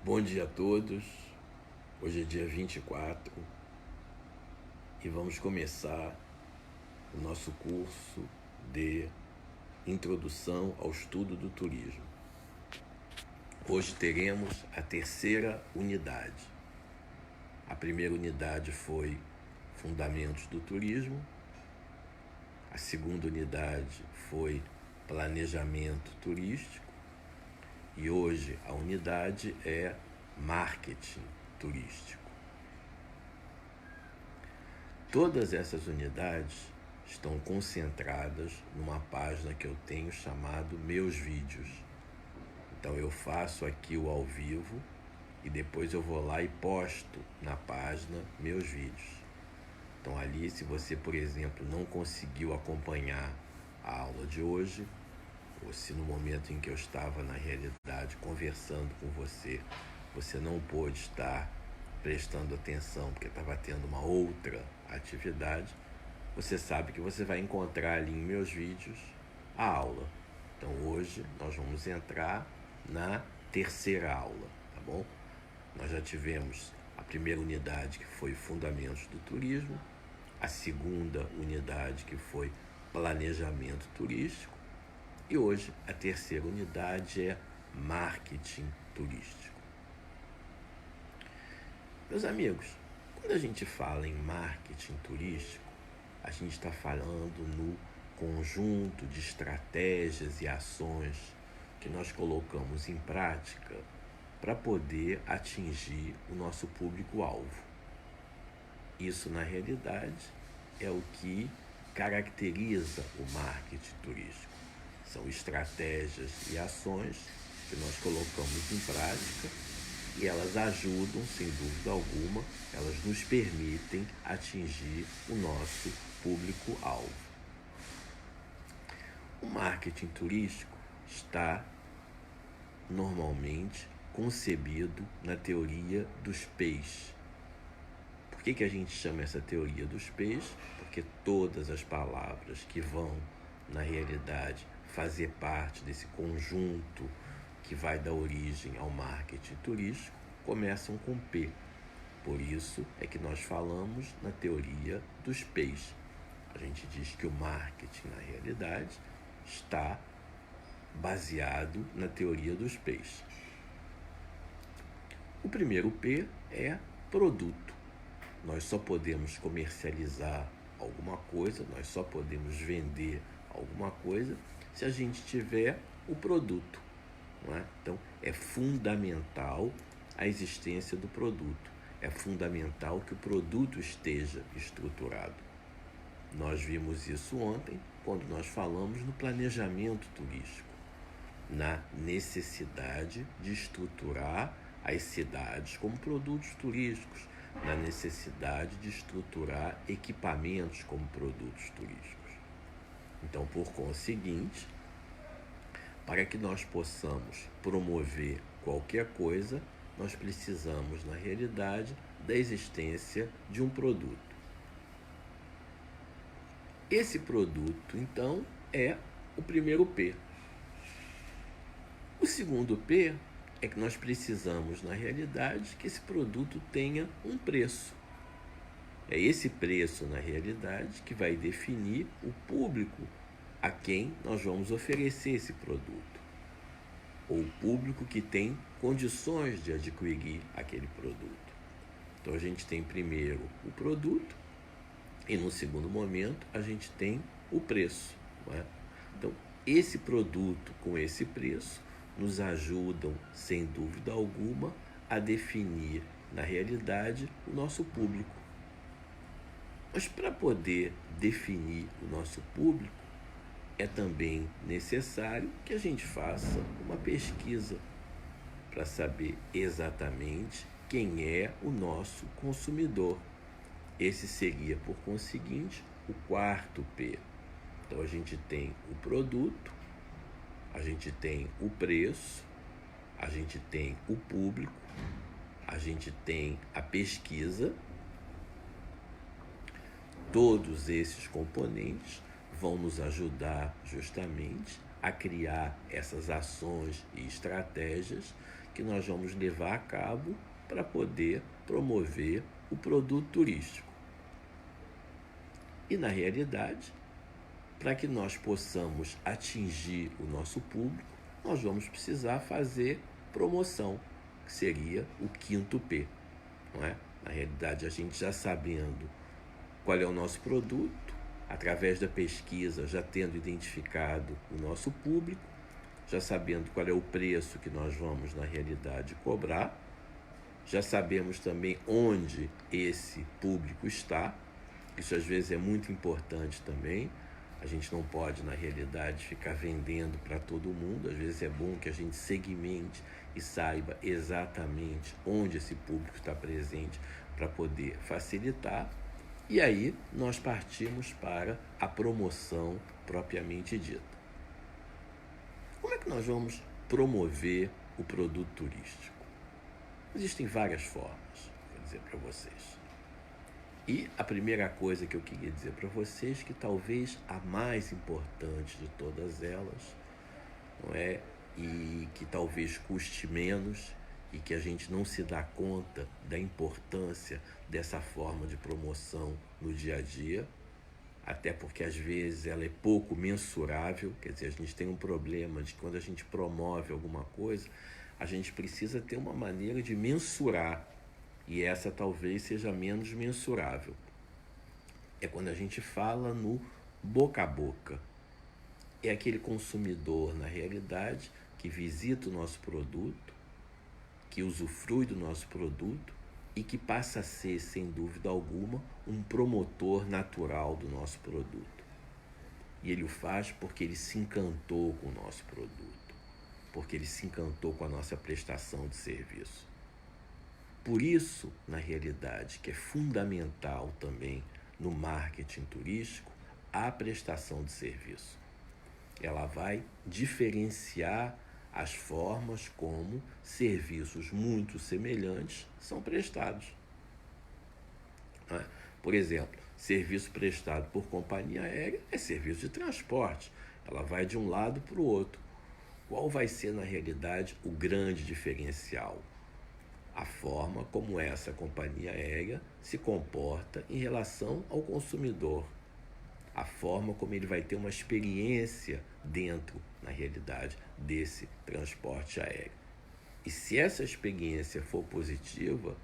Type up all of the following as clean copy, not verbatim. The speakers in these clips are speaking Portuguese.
Bom dia a todos, hoje é dia 24 e vamos começar o nosso curso de Introdução ao Estudo do Turismo. Hoje teremos a terceira unidade. A primeira unidade foi Fundamentos do Turismo, a segunda unidade foi Planejamento Turístico e hoje a unidade é Marketing Turístico. Todas essas unidades estão concentradas numa página que eu tenho chamado Meus Vídeos. Então eu faço aqui o ao vivo e depois eu vou lá e posto na página Meus Vídeos. Então ali, se você, por exemplo, não conseguiu acompanhar a aula de hoje, ou se no momento em que eu estava na realidade conversando com você, você não pôde estar prestando atenção porque estava tendo uma outra atividade, você sabe que você vai encontrar ali em Meus Vídeos a aula. Então hoje nós vamos entrar na terceira aula, tá bom? Nós já tivemos a primeira unidade, que foi Fundamentos do Turismo, a segunda unidade, que foi Planejamento Turístico, e hoje a terceira unidade é Marketing Turístico. Meus amigos, quando a gente fala em marketing turístico, a gente está falando no conjunto de estratégias e ações que nós colocamos em prática para poder atingir o nosso público-alvo. Isso, na realidade, é o que caracteriza o marketing turístico. São estratégias e ações que nós colocamos em prática e elas ajudam, sem dúvida alguma, elas nos permitem atingir o nosso público-alvo. O marketing turístico está normalmente concebido na teoria dos P's. Por que a gente chama essa teoria dos P's? Porque todas as palavras que vão, na realidade, fazer parte desse conjunto que vai dar origem ao marketing turístico começam com P. Por isso é que nós falamos na teoria dos P's. A gente diz que o marketing, na realidade, está baseado na teoria dos P's. O primeiro P é produto. Nós só podemos comercializar alguma coisa, nós só podemos vender alguma coisa se a gente tiver o produto, não é? Então, é fundamental a existência do produto. É fundamental que o produto esteja estruturado. Nós vimos isso ontem, quando nós falamos no planejamento turístico, na necessidade de estruturar as cidades como produtos turísticos, na necessidade de estruturar equipamentos como produtos turísticos. Então, por conseguinte, para que nós possamos promover qualquer coisa, nós precisamos, na realidade, da existência de um produto. Esse produto, então, é o primeiro P. O segundo P é que nós precisamos, na realidade, que esse produto tenha um preço. É esse preço, na realidade, que vai definir o público a quem nós vamos oferecer esse produto, ou o público que tem condições de adquirir aquele produto. Então a gente tem primeiro o produto e no segundo momento a gente tem o preço, não é? Então esse produto com esse preço nos ajudam, sem dúvida alguma, a definir, na realidade, o nosso público. Mas para poder definir o nosso público, é também necessário que a gente faça uma pesquisa para saber exatamente quem é o nosso consumidor. Esse seria, por conseguinte, o quarto P. Então a gente tem o produto, a gente tem o preço, a gente tem o público, a gente tem a pesquisa. Todos esses componentes vão nos ajudar justamente a criar essas ações e estratégias que nós vamos levar a cabo para poder promover o produto turístico. E, na realidade, para que nós possamos atingir o nosso público, nós vamos precisar fazer promoção, que seria o 5º P, não é? Na realidade, a gente já sabendo qual é o nosso produto, através da pesquisa, já tendo identificado o nosso público, já sabendo qual é o preço que nós vamos, na realidade, cobrar, já sabemos também onde esse público está. Isso às vezes é muito importante também. A gente não pode, na realidade, ficar vendendo para todo mundo. Às vezes é bom que a gente segmente e saiba exatamente onde esse público está presente para poder facilitar. E aí nós partimos para a promoção propriamente dita. Como é que nós vamos promover o produto turístico? Existem várias formas, vou dizer para vocês. E a primeira coisa que eu queria dizer para vocês, que talvez a mais importante de todas elas, não é? E que talvez custe menos e que a gente não se dá conta da importância dessa forma de promoção no dia a dia, até porque às vezes ela é pouco mensurável. Quer dizer, a gente tem um problema de que quando a gente promove alguma coisa, a gente precisa ter uma maneira de mensurar, e essa talvez seja menos mensurável. É quando a gente fala no boca a boca. É aquele consumidor, na realidade, que visita o nosso produto, que usufrui do nosso produto e que passa a ser, sem dúvida alguma, um promotor natural do nosso produto. E ele o faz porque ele se encantou com o nosso produto, porque ele se encantou com a nossa prestação de serviço. Por isso, na realidade, que é fundamental também no marketing turístico a prestação de serviço. Ela vai diferenciar as formas como serviços muito semelhantes são prestados. Por exemplo, serviço prestado por companhia aérea é serviço de transporte. Ela vai de um lado para o outro. Qual vai ser, na realidade, o grande diferencial? A forma como essa companhia aérea se comporta em relação ao consumidor. A forma como ele vai ter uma experiência dentro, na realidade, desse transporte aéreo. E se essa experiência for positiva,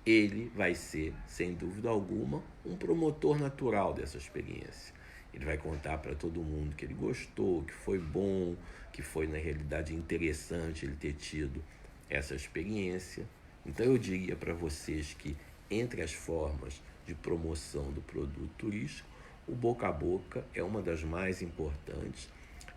ele vai ser, sem dúvida alguma, um promotor natural dessa experiência. Ele vai contar para todo mundo que ele gostou, que foi bom, que foi, na realidade, interessante ele ter tido essa experiência. Então eu diria para vocês que entre as formas de promoção do produto turístico, o boca a boca é uma das mais importantes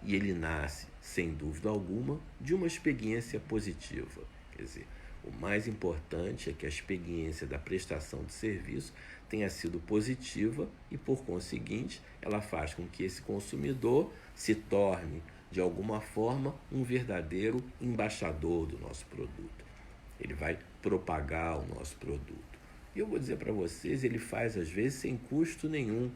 e ele nasce, sem dúvida alguma, de uma experiência positiva. Quer dizer, o mais importante é que a experiência da prestação de serviço tenha sido positiva e, por conseguinte, ela faz com que esse consumidor se torne, de alguma forma, um verdadeiro embaixador do nosso produto. Ele vai propagar o nosso produto. E eu vou dizer para vocês, ele faz às vezes sem custo nenhum.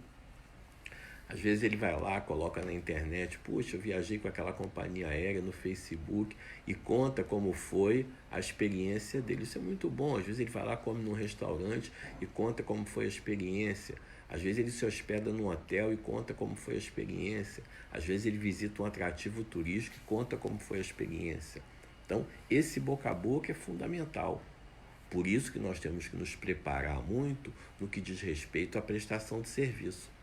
Às vezes ele vai lá, coloca na internet, puxa, eu viajei com aquela companhia aérea no Facebook e conta como foi a experiência dele. Isso é muito bom. Às vezes ele vai lá, come num restaurante e conta como foi a experiência. Às vezes ele se hospeda num hotel e conta como foi a experiência. Às vezes ele visita um atrativo turístico e conta como foi a experiência. Então, esse boca a boca é fundamental. Por isso que nós temos que nos preparar muito no que diz respeito à prestação de serviço.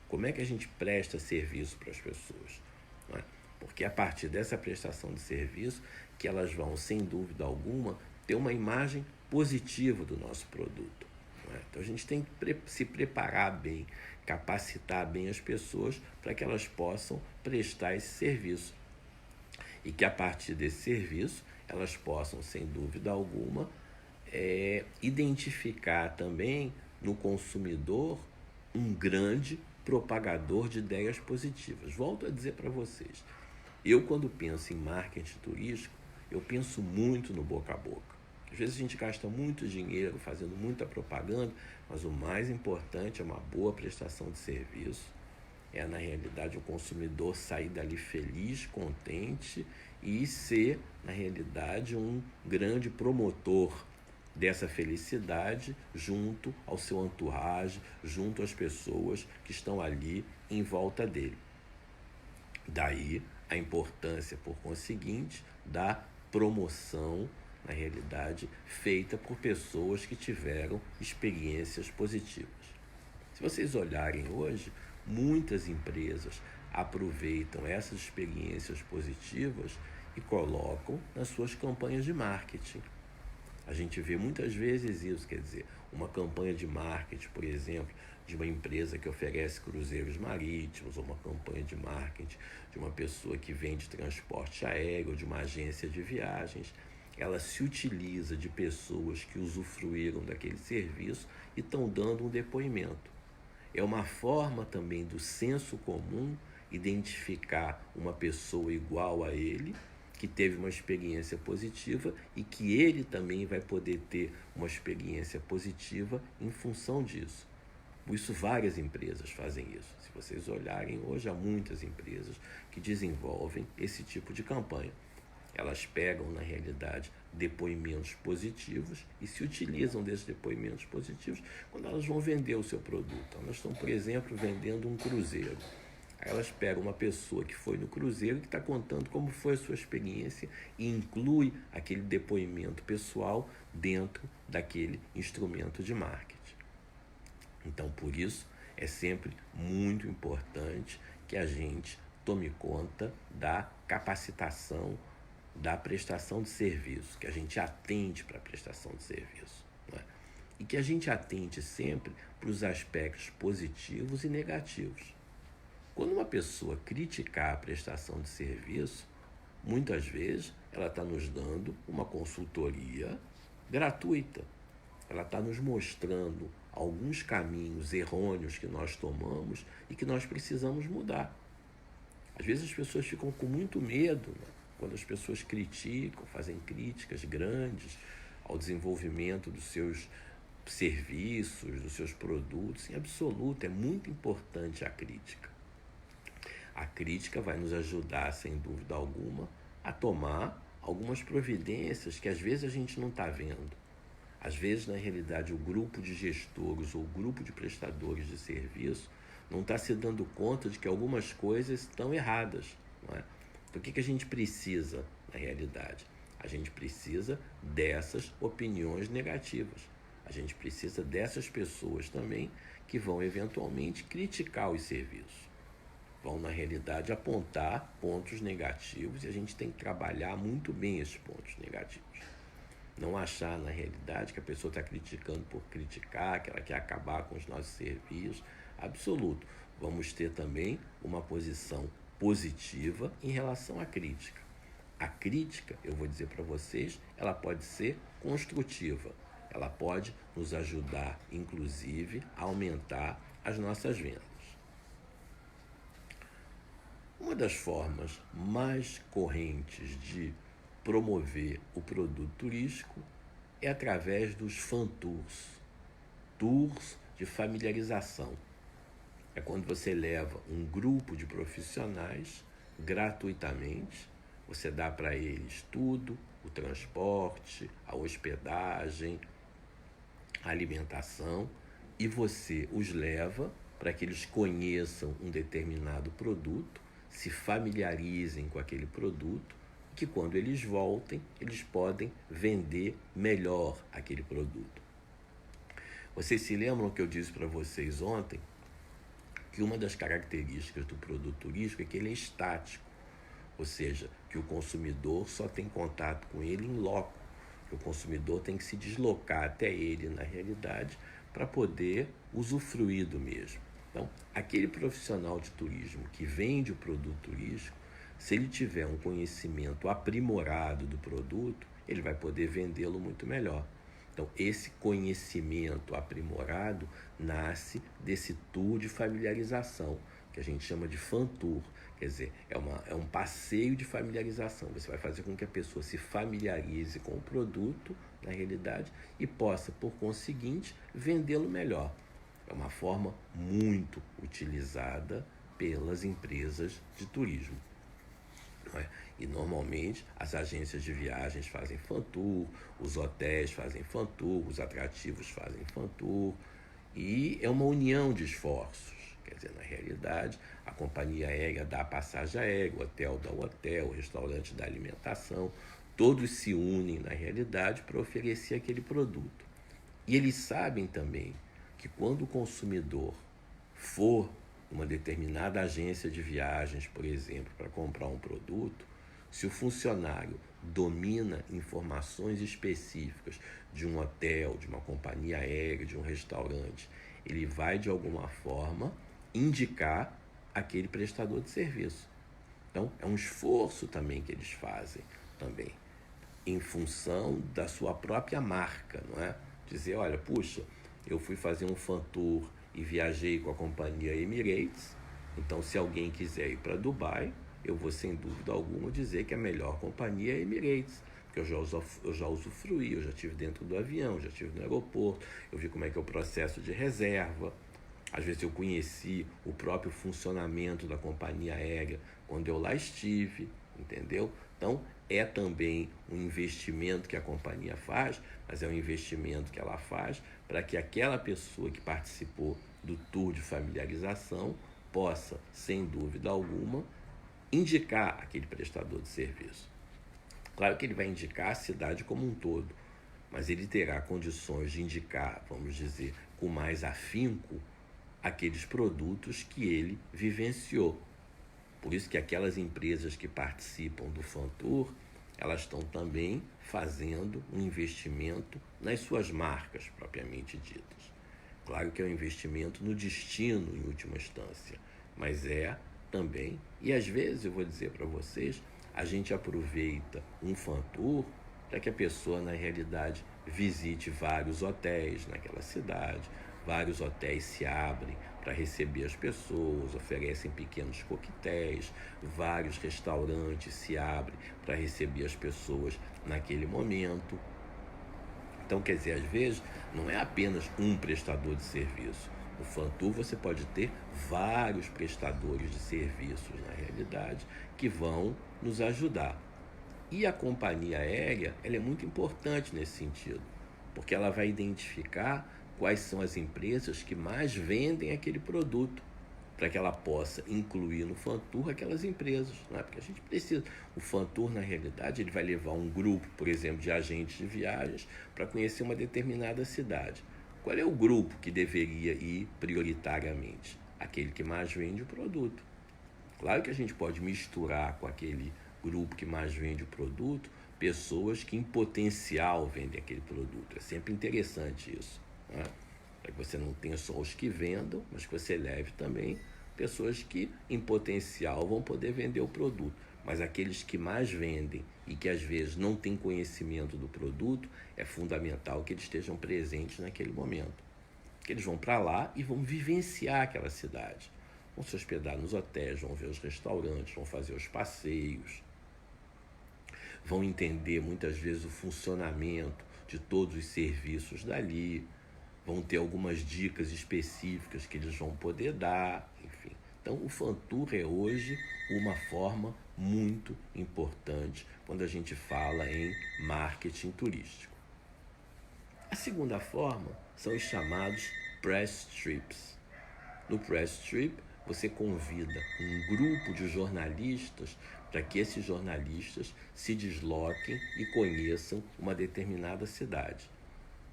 Como é que a gente presta serviço para as pessoas? Não é? Porque é a partir dessa prestação de serviço que elas vão, sem dúvida alguma, ter uma imagem positiva do nosso produto. Não é? Então a gente tem que se preparar bem, capacitar bem as pessoas para que elas possam prestar esse serviço. E que a partir desse serviço elas possam, sem dúvida alguma, identificar também no consumidor um grande propagador de ideias positivas. Volto a dizer para vocês, eu quando penso em marketing turístico, eu penso muito no boca a boca. Às vezes a gente gasta muito dinheiro fazendo muita propaganda, mas o mais importante é uma boa prestação de serviço, é, na realidade, o consumidor sair dali feliz, contente e ser, na realidade, um grande promotor dessa felicidade junto ao seu entourage, junto às pessoas que estão ali em volta dele. Daí a importância, por conseguinte, da promoção, na realidade, feita por pessoas que tiveram experiências positivas. Se vocês olharem hoje, muitas empresas aproveitam essas experiências positivas e colocam nas suas campanhas de marketing. A gente vê muitas vezes isso, quer dizer, uma campanha de marketing, por exemplo, de uma empresa que oferece cruzeiros marítimos, ou uma campanha de marketing de uma pessoa que vende transporte aéreo, de uma agência de viagens. Ela se utiliza de pessoas que usufruíram daquele serviço e estão dando um depoimento. É uma forma também do senso comum identificar uma pessoa igual a ele, que teve uma experiência positiva e que ele também vai poder ter uma experiência positiva em função disso. Por isso, várias empresas fazem isso. Se vocês olharem, hoje há muitas empresas que desenvolvem esse tipo de campanha. Elas pegam, na realidade, depoimentos positivos e se utilizam desses depoimentos positivos quando elas vão vender o seu produto. Elas estão, por exemplo, vendendo um cruzeiro. Aí elas pegam uma pessoa que foi no cruzeiro e que está contando como foi a sua experiência e inclui aquele depoimento pessoal dentro daquele instrumento de marketing. Então, por isso, é sempre muito importante que a gente tome conta da capacitação, da prestação de serviço, que a gente atente para a prestação de serviço, não é? E que a gente atente sempre para os aspectos positivos e negativos. Quando uma pessoa criticar a prestação de serviço, muitas vezes ela está nos dando uma consultoria gratuita. Ela está nos mostrando alguns caminhos errôneos que nós tomamos e que nós precisamos mudar. Às vezes as pessoas ficam com muito medo, né? Quando as pessoas criticam, fazem críticas grandes ao desenvolvimento dos seus serviços, dos seus produtos. Em absoluto, é muito importante a crítica. A crítica vai nos ajudar, sem dúvida alguma, a tomar algumas providências que às vezes a gente não está vendo. Às vezes, na realidade, o grupo de gestores ou o grupo de prestadores de serviço não está se dando conta de que algumas coisas estão erradas, não é? Então, o que a gente precisa, na realidade? A gente precisa dessas opiniões negativas. A gente precisa dessas pessoas também que vão, eventualmente, criticar os serviços. Vão, na realidade, apontar pontos negativos e a gente tem que trabalhar muito bem esses pontos negativos. Não achar, na realidade, que a pessoa está criticando por criticar, que ela quer acabar com os nossos serviços. Absoluto. Vamos ter também uma posição positiva em relação à crítica. A crítica, eu vou dizer para vocês, ela pode ser construtiva. Ela pode nos ajudar, inclusive, a aumentar as nossas vendas. Uma das formas mais correntes de promover o produto turístico é através dos fan tours, tours de familiarização. É quando você leva um grupo de profissionais gratuitamente, você dá para eles tudo, o transporte, a hospedagem, a alimentação, e você os leva para que eles conheçam um determinado produto, se familiarizem com aquele produto, que quando eles voltem, eles podem vender melhor aquele produto. Vocês se lembram que eu disse para vocês ontem que uma das características do produto turístico é que ele é estático, ou seja, que o consumidor só tem contato com ele em loco, que o consumidor tem que se deslocar até ele, na realidade, para poder usufruir do mesmo. Então, aquele profissional de turismo que vende o produto turístico, se ele tiver um conhecimento aprimorado do produto, ele vai poder vendê-lo muito melhor. Então, esse conhecimento aprimorado nasce desse tour de familiarização, que a gente chama de fan tour. Quer dizer, é um passeio de familiarização. Você vai fazer com que a pessoa se familiarize com o produto, na realidade, e possa, por conseguinte, vendê-lo melhor. É uma forma muito utilizada pelas empresas de turismo. Não é? E normalmente as agências de viagens fazem fan tour, os hotéis fazem fan tour, os atrativos fazem fan tour, e é uma união de esforços. Quer dizer, na realidade, a companhia aérea dá a passagem aérea, o hotel dá o hotel, o restaurante dá a alimentação, todos se unem na realidade para oferecer aquele produto. E eles sabem também que quando o consumidor for uma determinada agência de viagens, por exemplo, para comprar um produto, se o funcionário domina informações específicas de um hotel, de uma companhia aérea, de um restaurante, ele vai de alguma forma indicar aquele prestador de serviço. Então, é um esforço também que eles fazem também, em função da sua própria marca, não é? Dizer, olha, puxa, eu fui fazer um fan tour e viajei com a companhia Emirates, então se alguém quiser ir para Dubai, eu vou sem dúvida alguma dizer que a melhor companhia é a Emirates, porque eu já usufruí, eu já estive dentro do avião, já estive no aeroporto, eu vi como é que é o processo de reserva. Às vezes eu conheci o próprio funcionamento da companhia aérea quando eu lá estive, entendeu? Então, é também um investimento que a companhia faz, mas é um investimento que ela faz para que aquela pessoa que participou do tour de familiarização possa, sem dúvida alguma, indicar aquele prestador de serviço. Claro que ele vai indicar a cidade como um todo, mas ele terá condições de indicar, vamos dizer, com mais afinco, aqueles produtos que ele vivenciou. Por isso que aquelas empresas que participam do fan tour, elas estão também fazendo um investimento nas suas marcas propriamente ditas. Claro que é um investimento no destino em última instância, mas é também, e às vezes eu vou dizer para vocês, a gente aproveita um fan tour para que a pessoa na realidade visite vários hotéis naquela cidade. Vários hotéis se abrem para receber as pessoas, oferecem pequenos coquetéis, vários restaurantes se abrem para receber as pessoas naquele momento. Então, quer dizer, às vezes não é apenas um prestador de serviço. No fan tour você pode ter vários prestadores de serviços, na realidade, que vão nos ajudar. E a companhia aérea, ela é muito importante nesse sentido, porque ela vai identificar quais são as empresas que mais vendem aquele produto, para que ela possa incluir no fan tour aquelas empresas, não é? Porque a gente precisa. O fan tour, na realidade, ele vai levar um grupo, por exemplo, de agentes de viagens para conhecer uma determinada cidade. Qual é o grupo que deveria ir prioritariamente? Aquele que mais vende o produto. Claro que a gente pode misturar com aquele grupo que mais vende o produto pessoas que em potencial vendem aquele produto. É sempre interessante isso, né? Para que você não tenha só os que vendam, mas que você leve também pessoas que em potencial vão poder vender o produto. Mas aqueles que mais vendem e que às vezes não têm conhecimento do produto, é fundamental que eles estejam presentes naquele momento. Que eles vão para lá e vão vivenciar aquela cidade. Vão se hospedar nos hotéis, vão ver os restaurantes, vão fazer os passeios, vão entender muitas vezes o funcionamento de todos os serviços dali, vão ter algumas dicas específicas que eles vão poder dar, enfim. Então, o fan tour é hoje uma forma muito importante quando a gente fala em marketing turístico. A segunda forma são os chamados press trips. No press trip, você convida um grupo de jornalistas para que esses jornalistas se desloquem e conheçam uma determinada cidade.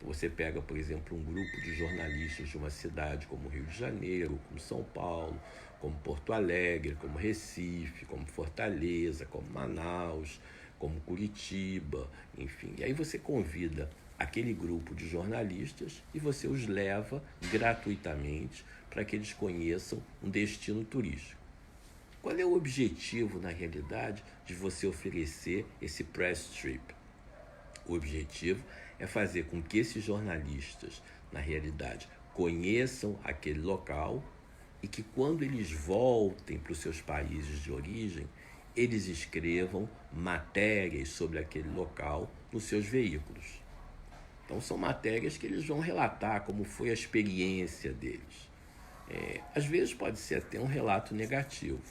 Você pega, por exemplo, um grupo de jornalistas de uma cidade como Rio de Janeiro, como São Paulo, como Porto Alegre, como Recife, como Fortaleza, como Manaus, como Curitiba, enfim. E aí você convida aquele grupo de jornalistas e você os leva gratuitamente para que eles conheçam um destino turístico. Qual é o objetivo, na realidade, de você oferecer esse press trip? O objetivo é fazer com que esses jornalistas, na realidade, conheçam aquele local e que quando eles voltem para os seus países de origem, eles escrevam matérias sobre aquele local nos seus veículos. Então são matérias que eles vão relatar como foi a experiência deles. Às vezes pode ser até um relato negativo.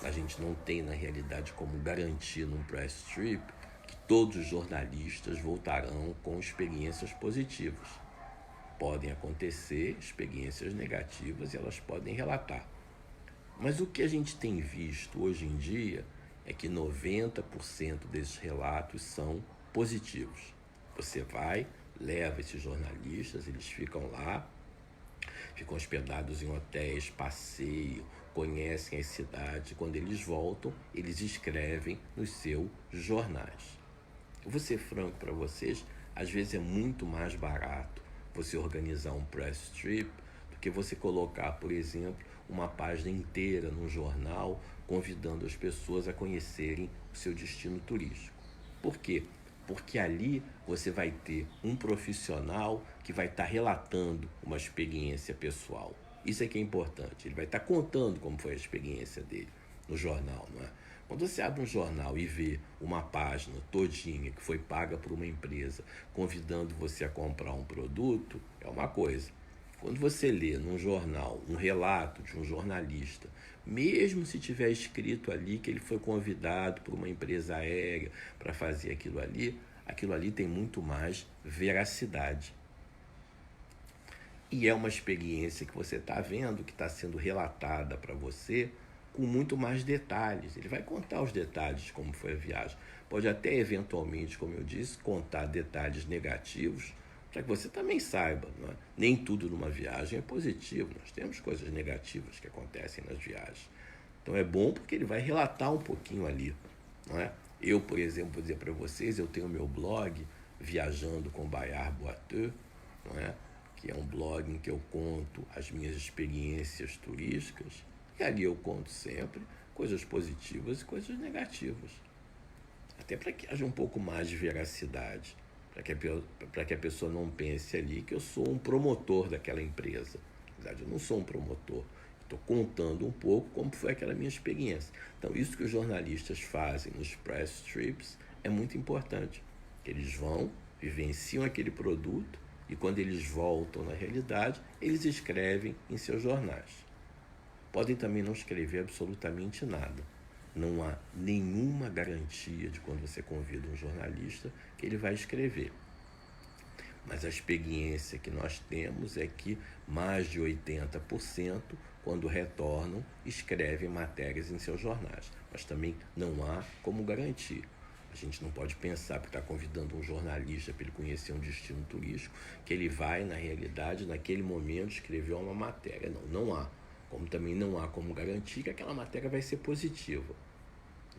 A gente não tem, na realidade, como garantir num press trip que todos os jornalistas voltarão com experiências positivas. Podem acontecer experiências negativas e elas podem relatar. Mas o que a gente tem visto hoje em dia é que 90% desses relatos são positivos. Você vai, leva esses jornalistas, eles ficam lá, ficam hospedados em hotéis, passeiam, conhecem as cidades. Quando eles voltam, eles escrevem nos seus jornais. Eu vou ser franco para vocês, às vezes é muito mais barato você organizar um press trip do que você colocar, por exemplo, uma página inteira num jornal convidando as pessoas a conhecerem o seu destino turístico. Por quê? Porque ali você vai ter um profissional que vai estar relatando uma experiência pessoal. Isso é que é importante. Ele vai estar contando como foi a experiência dele no jornal, não é? Quando você abre um jornal e vê uma página todinha que foi paga por uma empresa convidando você a comprar um produto, é uma coisa. Quando você lê num jornal um relato de um jornalista, mesmo se tiver escrito ali que ele foi convidado por uma empresa aérea para fazer aquilo ali tem muito mais veracidade. E é uma experiência que você está vendo, que está sendo relatada para você com muito mais detalhes. Ele vai contar os detalhes de como foi a viagem. Pode até, eventualmente, como eu disse, contar detalhes negativos, para que você também saiba, não é? Nem tudo numa viagem é positivo. Nós temos coisas negativas que acontecem nas viagens. Então é bom porque ele vai relatar um pouquinho ali, não é? Eu, por exemplo, vou dizer para vocês, eu tenho meu blog, Viajando com Bayard Boiteux, não é? Que é um blog em que eu conto as minhas experiências turísticas, e ali eu conto sempre coisas positivas e coisas negativas. Até para que haja um pouco mais de veracidade, para que a pessoa não pense ali que eu sou um promotor daquela empresa. Na verdade, eu não sou um promotor. Estou contando um pouco como foi aquela minha experiência. Então, isso que os jornalistas fazem nos press trips é muito importante. Eles vão, vivenciam aquele produto e quando eles voltam na realidade, eles escrevem em seus jornais. Podem também não escrever absolutamente nada. Não há nenhuma garantia de quando você convida um jornalista que ele vai escrever. Mas a experiência que nós temos é que mais de 80%, quando retornam, escrevem matérias em seus jornais. Mas também não há como garantir. A gente não pode pensar que está convidando um jornalista para ele conhecer um destino turístico, que ele vai, na realidade, naquele momento, escrever uma matéria. Não, não há. Como também não há como garantir que aquela matéria vai ser positiva.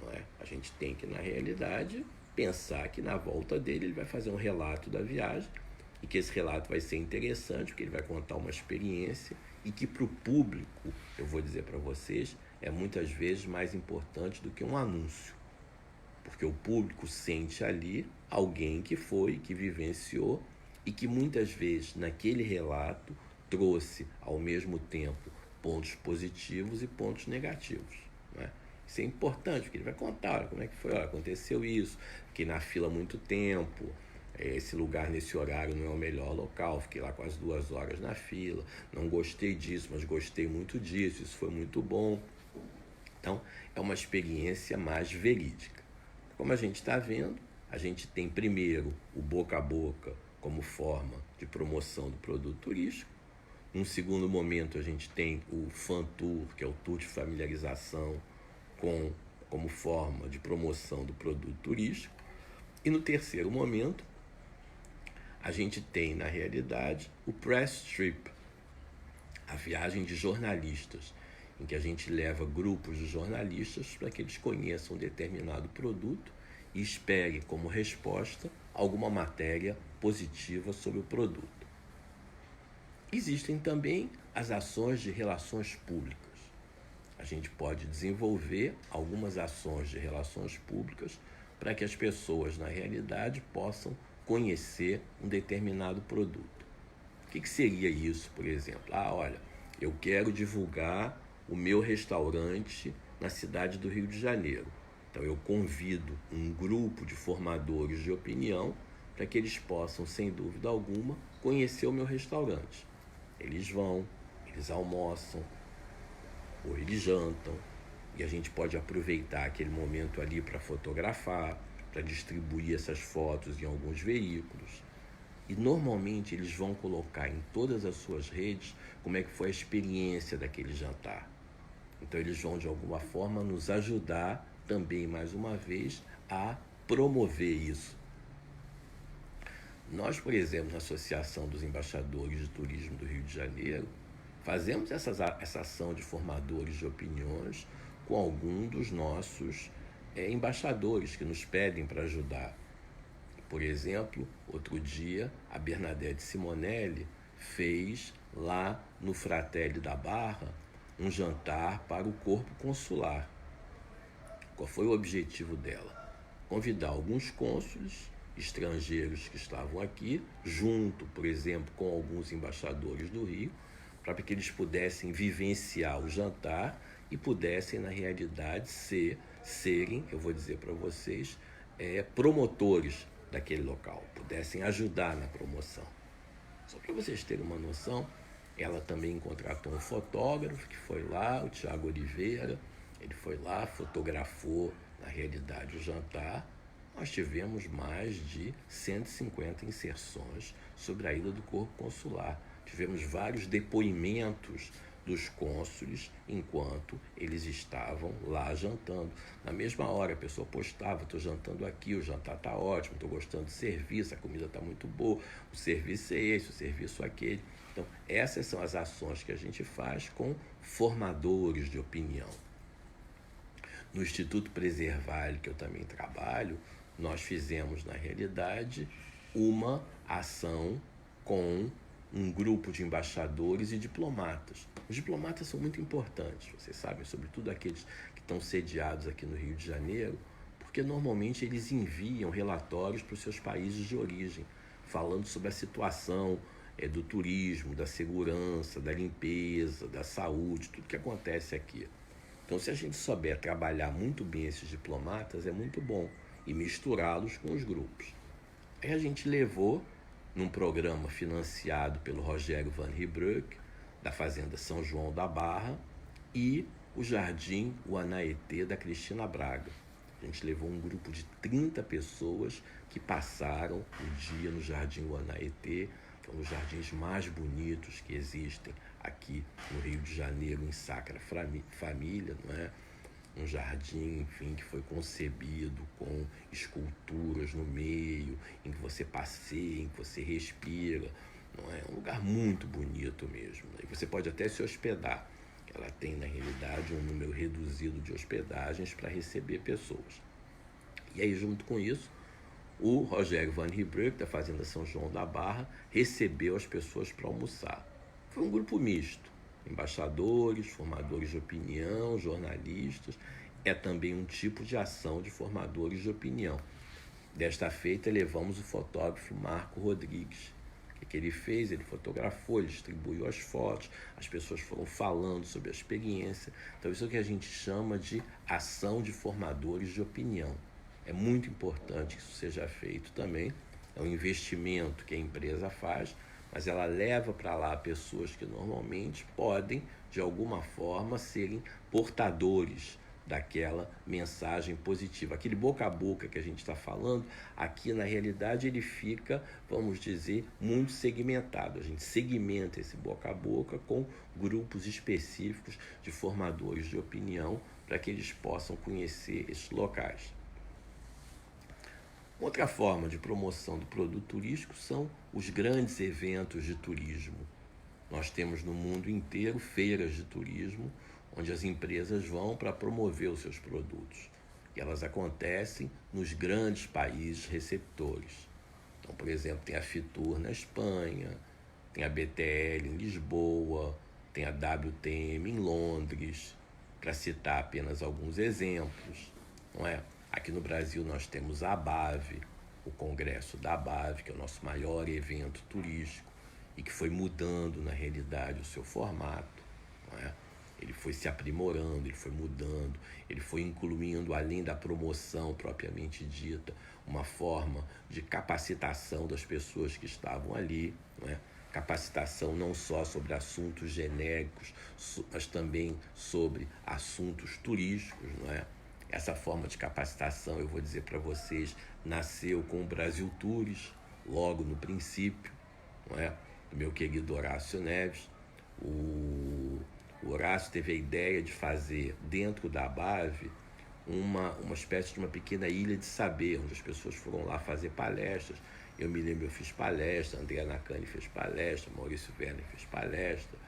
Não é? A gente tem que, na realidade, pensar que na volta dele ele vai fazer um relato da viagem e que esse relato vai ser interessante, porque ele vai contar uma experiência e que para o público, eu vou dizer para vocês, é muitas vezes mais importante do que um anúncio. Porque o público sente ali alguém que foi, que vivenciou e que muitas vezes naquele relato trouxe ao mesmo tempo pontos positivos e pontos negativos, né? Isso é importante, porque ele vai contar, olha, como é que foi, olha, aconteceu isso, fiquei na fila há muito tempo, esse lugar nesse horário não é o melhor local, fiquei lá quase 2 horas na fila, não gostei disso, mas gostei muito disso, isso foi muito bom. Então, é uma experiência mais verídica. Como a gente está vendo, a gente tem primeiro o boca a boca como forma de promoção do produto turístico. Num segundo momento, a gente tem o fan tour, que é o tour de familiarização como forma de promoção do produto turístico. E no terceiro momento, a gente tem, na realidade, o press trip, a viagem de jornalistas, em que a gente leva grupos de jornalistas para que eles conheçam um determinado produto e espere como resposta alguma matéria positiva sobre o produto. Existem também as ações de relações públicas. A gente pode desenvolver algumas ações de relações públicas para que as pessoas, na realidade, possam conhecer um determinado produto. O que seria isso, por exemplo? Olha, eu quero divulgar o meu restaurante na cidade do Rio de Janeiro. Então eu convido um grupo de formadores de opinião para que eles possam, sem dúvida alguma, conhecer o meu restaurante. Eles vão, Eles almoçam ou eles jantam e a gente pode aproveitar aquele momento ali para fotografar, para distribuir essas fotos em alguns veículos. E normalmente eles vão colocar em todas as suas redes como é que foi a experiência daquele jantar. Então eles vão de alguma forma nos ajudar também, mais uma vez, a promover isso. Nós, por exemplo, na Associação dos Embaixadores de Turismo do Rio de Janeiro, fazemos essa ação de formadores de opiniões com algum dos nossos embaixadores que nos pedem para ajudar. Por exemplo, outro dia, a Bernadette Simonelli fez lá no Fratelli da Barra um jantar para o corpo consular. Qual foi o objetivo dela? Convidar alguns cônsules estrangeiros que estavam aqui, junto, por exemplo, com alguns embaixadores do Rio, para que eles pudessem vivenciar o jantar e pudessem, na realidade, serem, eu vou dizer para vocês, promotores daquele local, pudessem ajudar na promoção. Só para vocês terem uma noção, ela também contratou um fotógrafo que foi lá, o Tiago Oliveira, ele foi lá, fotografou, na realidade, o jantar. Nós tivemos mais de 150 inserções sobre a ida do corpo consular. Tivemos vários depoimentos dos cônsules enquanto eles estavam lá jantando. Na mesma hora a pessoa postava: estou jantando aqui, o jantar está ótimo, estou gostando do serviço, a comida está muito boa, o serviço é esse, o serviço é aquele. Então essas são as ações que a gente faz com formadores de opinião. No Instituto Preservale, que eu também trabalho, nós fizemos, na realidade, uma ação com um grupo de embaixadores e diplomatas. Os diplomatas são muito importantes, vocês sabem, sobretudo aqueles que estão sediados aqui no Rio de Janeiro, porque normalmente eles enviam relatórios para os seus países de origem, falando sobre a situação do turismo, da segurança, da limpeza, da saúde, tudo que acontece aqui. Então, se a gente souber trabalhar muito bem esses diplomatas, é muito bom, e misturá-los com os grupos. Aí a gente levou, num programa financiado pelo Rogério Van Riebrugge, da Fazenda São João da Barra, e o Jardim Uanaetê da Cristina Braga. A gente levou um grupo de 30 pessoas que passaram o dia no Jardim Uanaetê, que é um dos jardins mais bonitos que existem aqui no Rio de Janeiro, em Sacra Família, não é? Um jardim, enfim, que foi concebido com esculturas no meio, em que você passeia, em que você respira, não é? Um lugar muito bonito mesmo. E você pode até se hospedar. Ela tem, na realidade, um número reduzido de hospedagens para receber pessoas. E aí, junto com isso, o Rogério Van Riebrugge, da Fazenda São João da Barra, recebeu as pessoas para almoçar. Foi um grupo misto. Embaixadores, formadores de opinião, jornalistas. É também um tipo de ação de formadores de opinião. Desta feita, levamos o fotógrafo Marco Rodrigues. O que ele fez? Ele fotografou, ele distribuiu as fotos, as pessoas foram falando sobre a experiência. Então, isso é o que a gente chama de ação de formadores de opinião. É muito importante que isso seja feito também. É um investimento que a empresa faz, mas ela leva para lá pessoas que normalmente podem, de alguma forma, serem portadores daquela mensagem positiva. Aquele boca a boca que a gente está falando, aqui na realidade ele fica, vamos dizer, muito segmentado. A gente segmenta esse boca a boca com grupos específicos de formadores de opinião para que eles possam conhecer esses locais. Outra forma de promoção do produto turístico são os grandes eventos de turismo. Nós temos no mundo inteiro feiras de turismo, onde as empresas vão para promover os seus produtos. E elas acontecem nos grandes países receptores. Então, por exemplo, tem a Fitur na Espanha, tem a BTL em Lisboa, tem a WTM em Londres, para citar apenas alguns exemplos, não é? Aqui no Brasil nós temos a ABAV, o Congresso da ABAV, que é o nosso maior evento turístico e que foi mudando, na realidade, o seu formato, não é? Ele foi se aprimorando, ele foi mudando, ele foi incluindo, além da promoção propriamente dita, uma forma de capacitação das pessoas que estavam ali, não é? capacitação não só sobre assuntos genéricos, mas também sobre assuntos turísticos, não é? Essa forma de capacitação, eu vou dizer para vocês, nasceu com o Brasil Tours, logo no princípio, não é? Do meu querido Horácio Neves. O Horácio teve a ideia de fazer dentro da ABAV uma espécie de uma pequena ilha de saber, onde as pessoas foram lá fazer palestras. Eu me lembro, eu fiz palestra, André Nakane fez palestra, Maurício Werner fez palestra.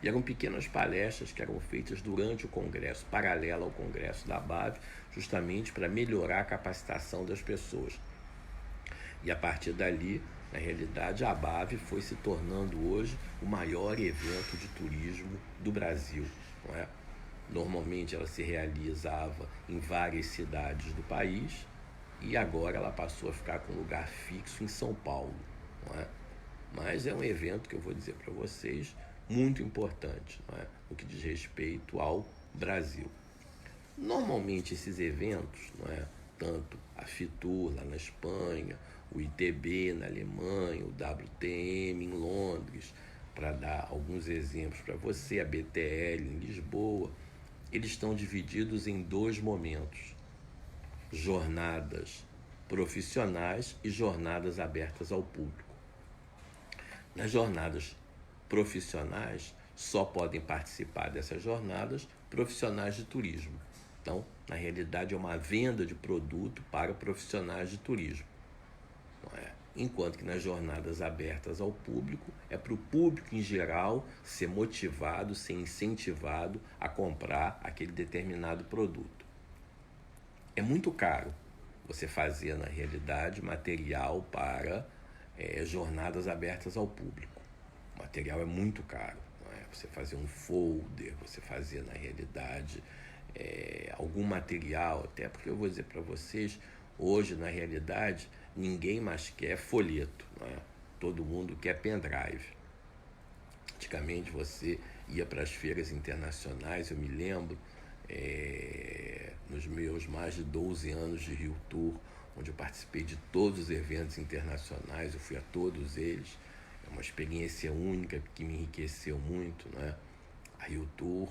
E eram pequenas palestras que eram feitas durante o congresso, paralelo ao congresso da ABAV, justamente para melhorar a capacitação das pessoas. E a partir dali, na realidade, a ABAV foi se tornando hoje o maior evento de turismo do Brasil, não é? Normalmente ela se realizava em várias cidades do país e agora ela passou a ficar com lugar fixo em São Paulo, não é? Mas é um evento que eu vou dizer para vocês muito importante, não é? No que diz respeito ao Brasil. Normalmente esses eventos, não é? Tanto a Fitur lá na Espanha, o ITB na Alemanha, o WTM em Londres, para dar alguns exemplos para você, a BTL em Lisboa, eles estão divididos em dois momentos: jornadas profissionais e jornadas abertas ao público. Nas jornadas profissionais, só podem participar dessas jornadas profissionais de turismo. Então, na realidade, é uma venda de produto para profissionais de turismo, não é? Enquanto que nas jornadas abertas ao público, é para o público em geral ser motivado, ser incentivado a comprar aquele determinado produto. É muito caro você fazer, na realidade, material para jornadas abertas ao público. O material é muito caro, não é? Você fazer um folder, você fazer, na realidade, algum material, até porque eu vou dizer para vocês, hoje, na realidade, ninguém mais quer folheto, não é? Todo mundo quer pendrive. Antigamente você ia para as feiras internacionais, eu me lembro, nos meus mais de 12 anos de Rio Tour, onde eu participei de todos os eventos internacionais, eu fui a todos eles. É uma experiência única que me enriqueceu muito, não é? A Rio Tour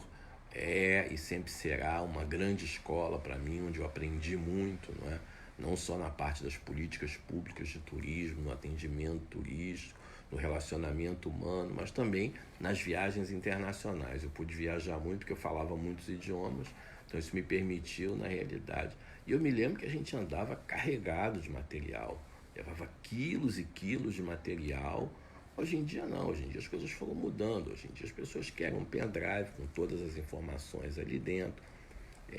é e sempre será uma grande escola para mim, onde eu aprendi muito, não é? Não só na parte das políticas públicas de turismo, no atendimento turístico, no relacionamento humano, mas também nas viagens internacionais. Eu pude viajar muito porque eu falava muitos idiomas, então isso me permitiu, na realidade. E eu me lembro que a gente andava carregado de material, levava quilos e quilos de material. Hoje em dia não, hoje em dia as coisas foram mudando, hoje em dia as pessoas querem um pendrive com todas as informações ali dentro.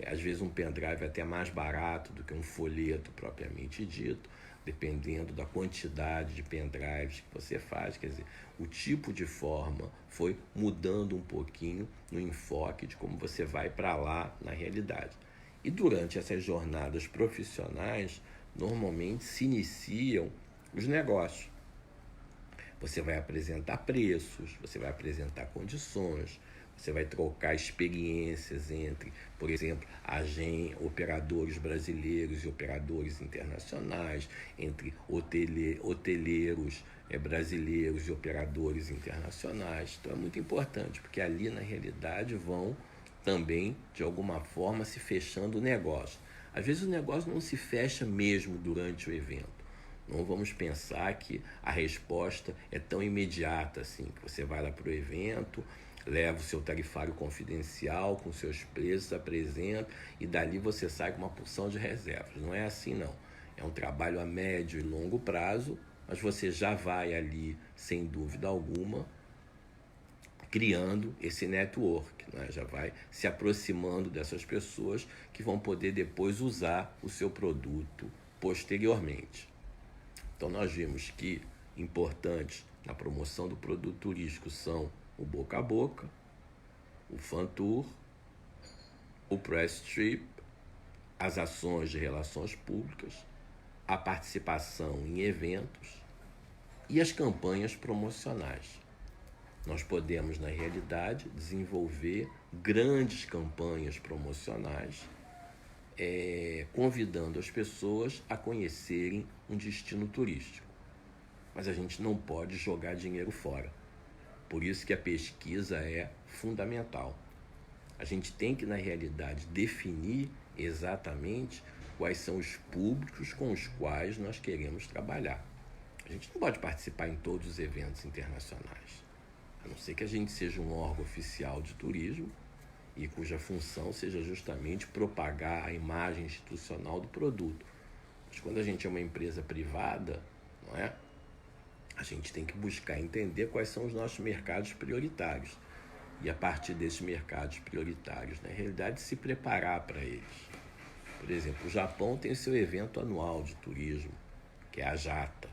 Às vezes um pendrive é até mais barato do que um folheto propriamente dito, dependendo da quantidade de pendrives que você faz. Quer dizer, o tipo de forma foi mudando um pouquinho no enfoque de como você vai para lá na realidade. E durante essas jornadas profissionais, normalmente se iniciam os negócios. Você vai apresentar preços, você vai apresentar condições, você vai trocar experiências entre, por exemplo, operadores brasileiros e operadores internacionais, entre hoteleiros brasileiros e operadores internacionais. Então é muito importante, porque ali na realidade vão também, de alguma forma, se fechando o negócio. Às vezes o negócio não se fecha mesmo durante o evento. Não vamos pensar que a resposta é tão imediata assim, que você vai lá para o evento, leva o seu tarifário confidencial com seus preços, apresenta e dali você sai com uma porção de reservas. Não é assim, não. É um trabalho a médio e longo prazo, mas você já vai ali, sem dúvida alguma, criando esse network, né? Já vai se aproximando dessas pessoas que vão poder depois usar o seu produto posteriormente. Então nós vimos que importantes na promoção do produto turístico são o boca a boca, o fan tour, o press trip, as ações de relações públicas, a participação em eventos e as campanhas promocionais. Nós podemos, na realidade, desenvolver grandes campanhas promocionais, convidando as pessoas a conhecerem um destino turístico. mas a gente não pode jogar dinheiro fora. Por isso que a pesquisa é fundamental. A gente tem que, na realidade, definir exatamente quais são os públicos com os quais nós queremos trabalhar. A gente não pode participar em todos os eventos internacionais, a não ser que a gente seja um órgão oficial de turismo e cuja função seja justamente propagar a imagem institucional do produto. Mas quando a gente é uma empresa privada, não é? A gente tem que buscar entender quais são os nossos mercados prioritários e, a partir desses mercados prioritários, na realidade, se preparar para eles. Por exemplo, o Japão tem o seu evento anual de turismo, que é a JATA,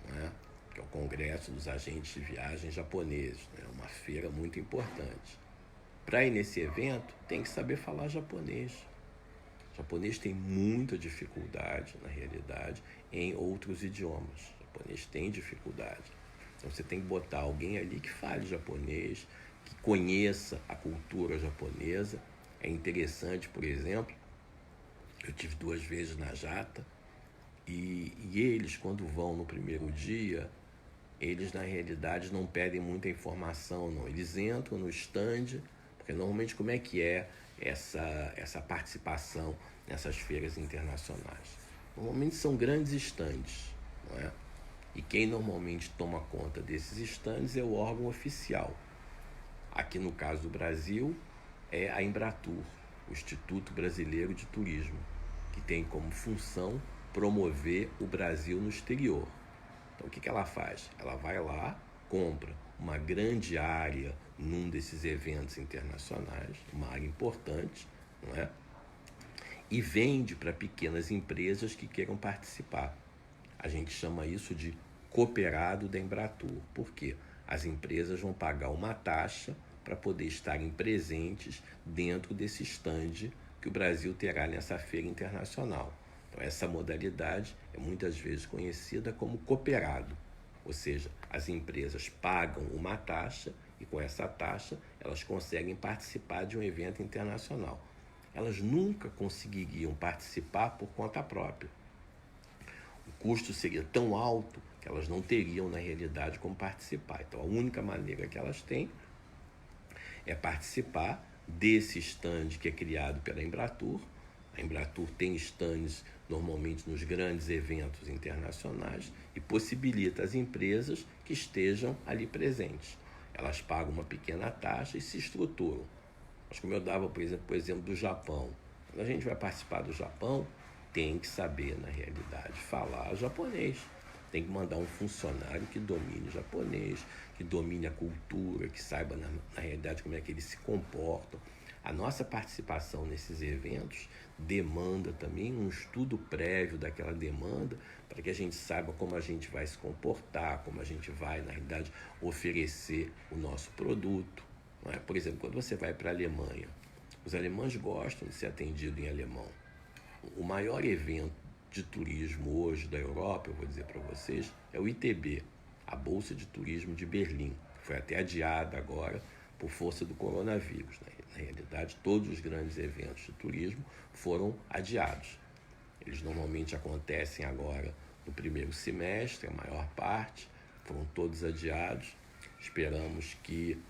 né? Que é o Congresso dos Agentes de Viagem Japoneses, né? Uma feira muito importante. Para ir nesse evento, tem que saber falar japonês. O japonês tem muita dificuldade, na realidade, em outros idiomas. O japonês tem dificuldade. Então você tem que botar alguém ali que fale japonês, que conheça a cultura japonesa. É interessante, por exemplo, eu tive 2 vezes na JATA e eles, quando vão no primeiro dia, eles na realidade não pedem muita informação, não. Eles entram no stand, porque normalmente como é que é essa participação nessas feiras internacionais? Normalmente são grandes stands, não é? E quem normalmente toma conta desses stands é o órgão oficial. Aqui no caso do Brasil é a Embratur, o Instituto Brasileiro de Turismo, que tem como função promover o Brasil no exterior. Então o que ela faz? Ela vai lá, compra uma grande área num desses eventos internacionais, uma área importante, não é? E vende para pequenas empresas que queiram participar. A gente chama isso de cooperado da Embratur. Por quê? As empresas vão pagar uma taxa para poder estarem presentes dentro desse stand que o Brasil terá nessa feira internacional. Então, essa modalidade é muitas vezes conhecida como cooperado, ou seja, as empresas pagam uma taxa e com essa taxa elas conseguem participar de um evento internacional. Elas nunca conseguiriam participar por conta própria. O custo seria tão alto que elas não teriam, na realidade, como participar. Então, a única maneira que elas têm é participar desse stand que é criado pela Embratur. A Embratur tem stands normalmente nos grandes eventos internacionais e possibilita às empresas que estejam ali presentes. Elas pagam uma pequena taxa e se estruturam. Mas como eu dava, por exemplo, do Japão. Quando a gente vai participar do Japão, tem que saber, na realidade, falar japonês. Tem que mandar um funcionário que domine japonês, que domine a cultura, que saiba, na realidade, como é que eles se comportam. A nossa participação nesses eventos demanda também um estudo prévio daquela demanda para que a gente saiba como a gente vai se comportar, como a gente vai, na realidade, oferecer o nosso produto. Não é? Por exemplo, quando você vai para a Alemanha, os alemães gostam de ser atendidos em alemão. O maior evento de turismo hoje da Europa, eu vou dizer para vocês, é o ITB, a Bolsa de Turismo de Berlim, que foi até adiada agora por força do coronavírus. Na realidade, todos os grandes eventos de turismo foram adiados. Eles normalmente acontecem agora no primeiro semestre, a maior parte, foram todos adiados. Esperamos que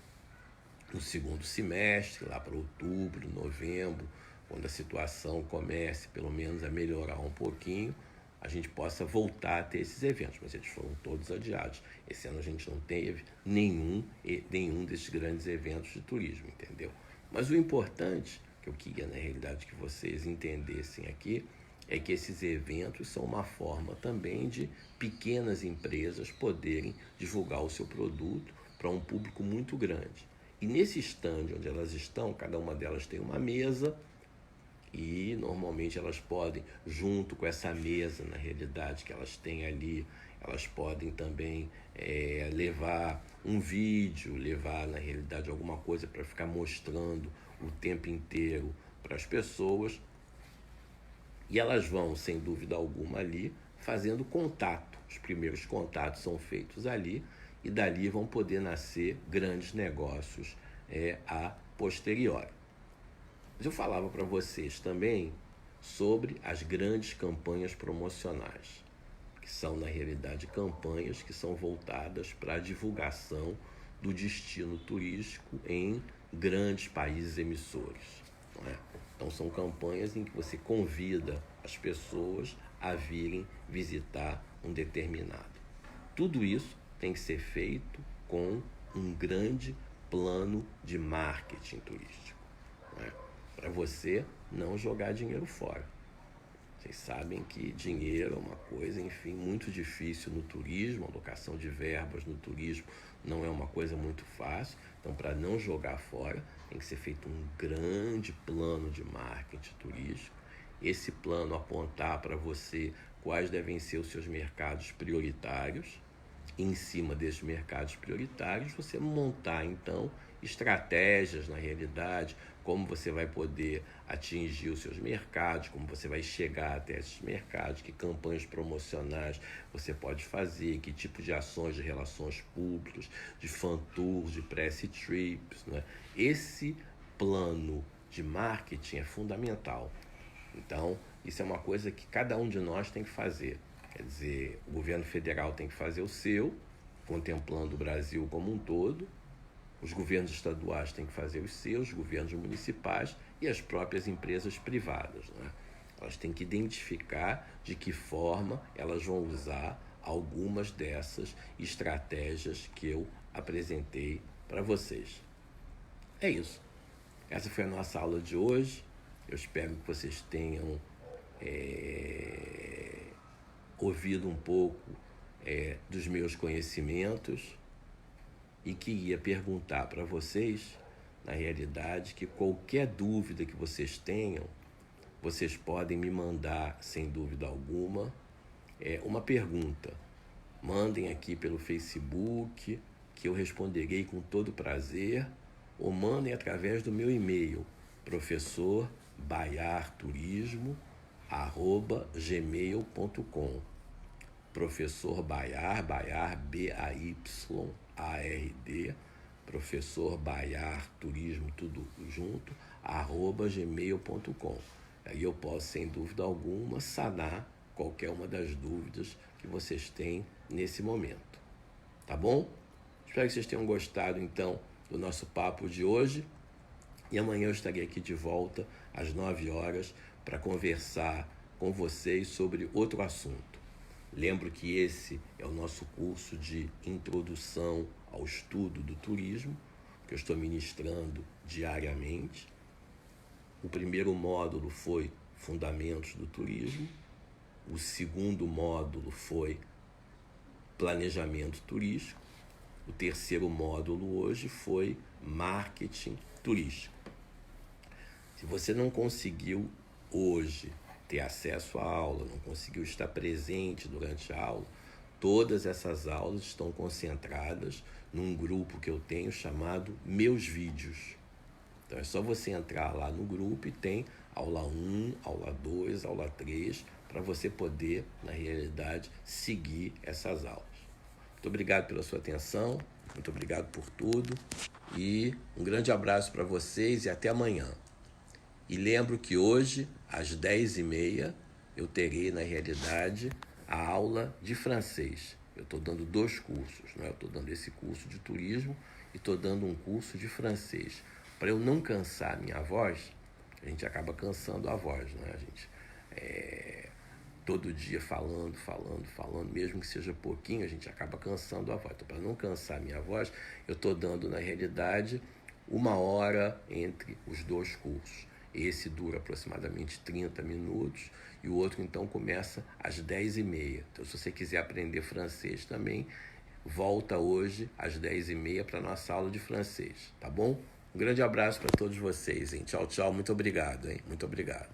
no segundo semestre, lá para outubro, novembro, quando a situação comece pelo menos a melhorar um pouquinho, a gente possa voltar a ter esses eventos, mas eles foram todos adiados. Esse ano a gente não teve nenhum desses grandes eventos de turismo, entendeu? Mas o importante, que eu queria na realidade que vocês entendessem aqui, é que esses eventos são uma forma também de pequenas empresas poderem divulgar o seu produto para um público muito grande. E nesse stand onde elas estão, cada uma delas tem uma mesa e normalmente elas podem, junto com essa mesa, na realidade, que elas têm ali, elas podem também levar um vídeo, levar, na realidade, alguma coisa para ficar mostrando o tempo inteiro para as pessoas. E elas vão, sem dúvida alguma, ali fazendo contato. Os primeiros contatos são feitos ali e dali vão poder nascer grandes negócios a posteriori. Mas eu falava para vocês também sobre as grandes campanhas promocionais. que são, na realidade, campanhas que são voltadas para a divulgação do destino turístico em grandes países emissores. Não é? Então, são campanhas em que você convida as pessoas a virem visitar um determinado. Tudo isso tem que ser feito com um grande plano de marketing turístico, não é? Para você não jogar dinheiro fora. Vocês sabem que dinheiro é uma coisa, enfim, muito difícil no turismo, a alocação de verbas no turismo não é uma coisa muito fácil. Então, para não jogar fora, tem que ser feito um grande plano de marketing turístico. Esse plano apontar para você quais devem ser os seus mercados prioritários. Em cima desses mercados prioritários, você montar, então, estratégias, na realidade, como você vai poder atingir os seus mercados, como você vai chegar até esses mercados, que campanhas promocionais você pode fazer, que tipo de ações de relações públicas, de fan tours, de press trips, né? Esse plano de marketing é fundamental. Então, isso é uma coisa que cada um de nós tem que fazer. Quer dizer, o governo federal tem que fazer o seu, contemplando o Brasil como um todo. Os governos estaduais têm que fazer os seus, os governos municipais e as próprias empresas privadas, né? Elas têm que identificar de que forma elas vão usar algumas dessas estratégias que eu apresentei para vocês. É isso. Essa foi a nossa aula de hoje. Eu espero que vocês tenham ouvido um pouco dos meus conhecimentos e queria perguntar para vocês, na realidade, que qualquer dúvida que vocês tenham, vocês podem me mandar, sem dúvida alguma, uma pergunta. Mandem aqui pelo Facebook, que eu responderei com todo prazer, ou mandem através do meu e-mail, professorbaiarturismo@gmail.com. Professor Baiar, Baiar, B-A-Y-A-R-D, Professor Baiar Turismo, tudo junto, @gmail.com. Aí eu posso, sem dúvida alguma, sanar qualquer uma das dúvidas que vocês têm nesse momento. Tá bom? Espero que vocês tenham gostado, então, do nosso papo de hoje. E amanhã eu estarei aqui de volta às 9 horas para conversar com vocês sobre outro assunto. Lembro que esse é o nosso curso de introdução ao estudo do turismo, que eu estou ministrando diariamente. O primeiro módulo foi Fundamentos do Turismo. O segundo módulo foi Planejamento Turístico. O terceiro módulo hoje foi Marketing Turístico. Se você não conseguiu hoje ter acesso à aula, não conseguiu estar presente durante a aula, todas essas aulas estão concentradas num grupo que eu tenho chamado Meus Vídeos. Então é só você entrar lá no grupo e tem aula 1, aula 2, aula 3, para você poder, na realidade, seguir essas aulas. Muito obrigado pela sua atenção, muito obrigado por tudo e um grande abraço para vocês e até amanhã. E lembro que hoje, às 10h30, eu terei, na realidade, a aula de francês. Eu estou dando 2 cursos, né? Eu estou dando esse curso de turismo e estou dando um curso de francês. Para eu não cansar a minha voz, a gente acaba cansando a voz, né? A gente todo dia falando, mesmo que seja pouquinho, a gente acaba cansando a voz. Então, para não cansar a minha voz, eu estou dando, na realidade, 1 hora entre os 2 cursos. Esse dura aproximadamente 30 minutos e o outro, então, começa às 10h30. Então, se você quiser aprender francês também, volta hoje às 10h30 para a nossa aula de francês, tá bom? Um grande abraço para todos vocês, hein? Tchau, tchau. Muito obrigado, hein? Muito obrigado.